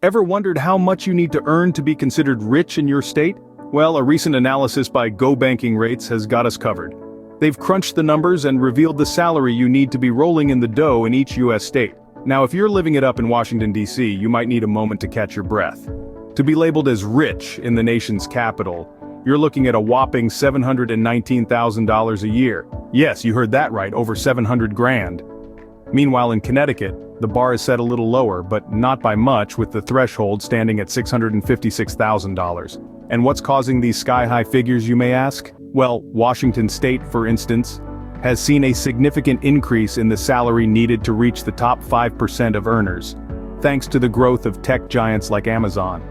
Ever wondered how much you need to earn to be considered rich in your state? Well, a recent analysis by Go Banking Rates has got us covered. They've crunched the numbers and revealed the salary you need to be rolling in the dough in each US state. Now, if you're living it up in Washington, D.C., you might need a moment to catch your breath. To be labeled as rich in the nation's capital, you're looking at a whopping $719,000 a year. Yes, you heard that right, over 700 grand. Meanwhile, in Connecticut, the bar is set a little lower, but not by much, with the threshold standing at $656,000. And what's causing these sky-high figures, you may ask? Well, Washington State, for instance, has seen a significant increase in the salary needed to reach the top 5% of earners, thanks to the growth of tech giants like Amazon.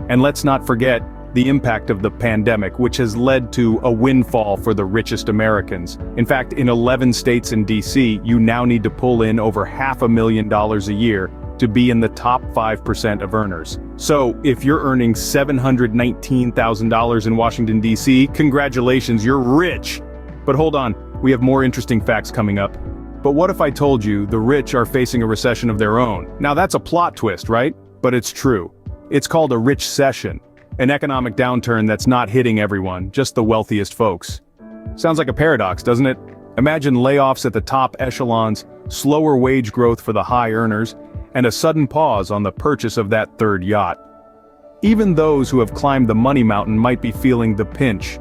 And let's not forget the impact of the pandemic, which has led to a windfall for the richest Americans. In fact, in 11 states in DC, you now need to pull in over $500,000 a year to be in the top 5% of earners. So, if you're earning $719,000 in Washington, D.C., congratulations, you're rich! But hold on, we have more interesting facts coming up. But what if I told you the rich are facing a recession of their own? Now that's a plot twist, right? But it's true. It's called a rich-cession, an economic downturn that's not hitting everyone, just the wealthiest folks. Sounds like a paradox, doesn't it? Imagine layoffs at the top echelons, slower wage growth for the high earners, and a sudden pause on the purchase of that third yacht. Even those who have climbed the money mountain might be feeling the pinch.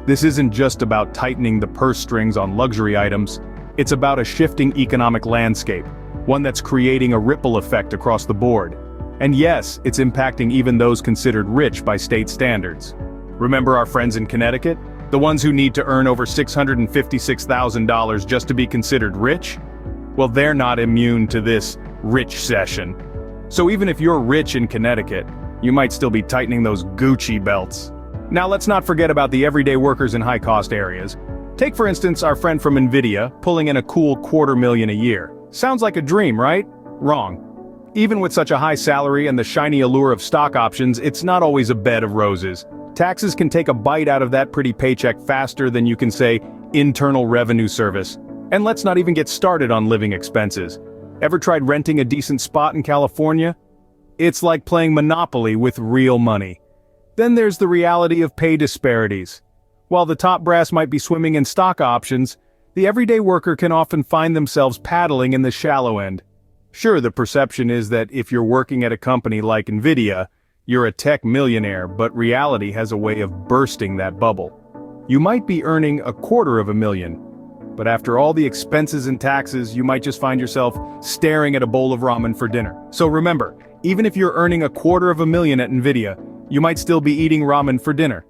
This isn't just about tightening the purse strings on luxury items, it's about a shifting economic landscape, one that's creating a ripple effect across the board. And yes, it's impacting even those considered rich by state standards. Remember our friends in Connecticut? The ones who need to earn over $656,000 just to be considered rich? Well, they're not immune to this rich-cession. So even if you're rich in Connecticut, you might still be tightening those Gucci belts. Now let's not forget about the everyday workers in high-cost areas. Take for instance our friend from Nvidia, pulling in a cool $250,000 a year. Sounds like a dream, right? Wrong. Even with such a high salary and the shiny allure of stock options, it's not always a bed of roses. Taxes can take a bite out of that pretty paycheck faster than you can say, Internal Revenue Service. And let's not even get started on living expenses. Ever tried renting a decent spot in California? It's like playing Monopoly with real money. Then there's the reality of pay disparities. While the top brass might be swimming in stock options, the everyday worker can often find themselves paddling in the shallow end. Sure, the perception is that if you're working at a company like Nvidia, you're a tech millionaire, but reality has a way of bursting that bubble. You might be earning $250,000, but after all the expenses and taxes, you might just find yourself staring at a bowl of ramen for dinner. So remember, even if you're earning $250,000 at Nvidia, you might still be eating ramen for dinner.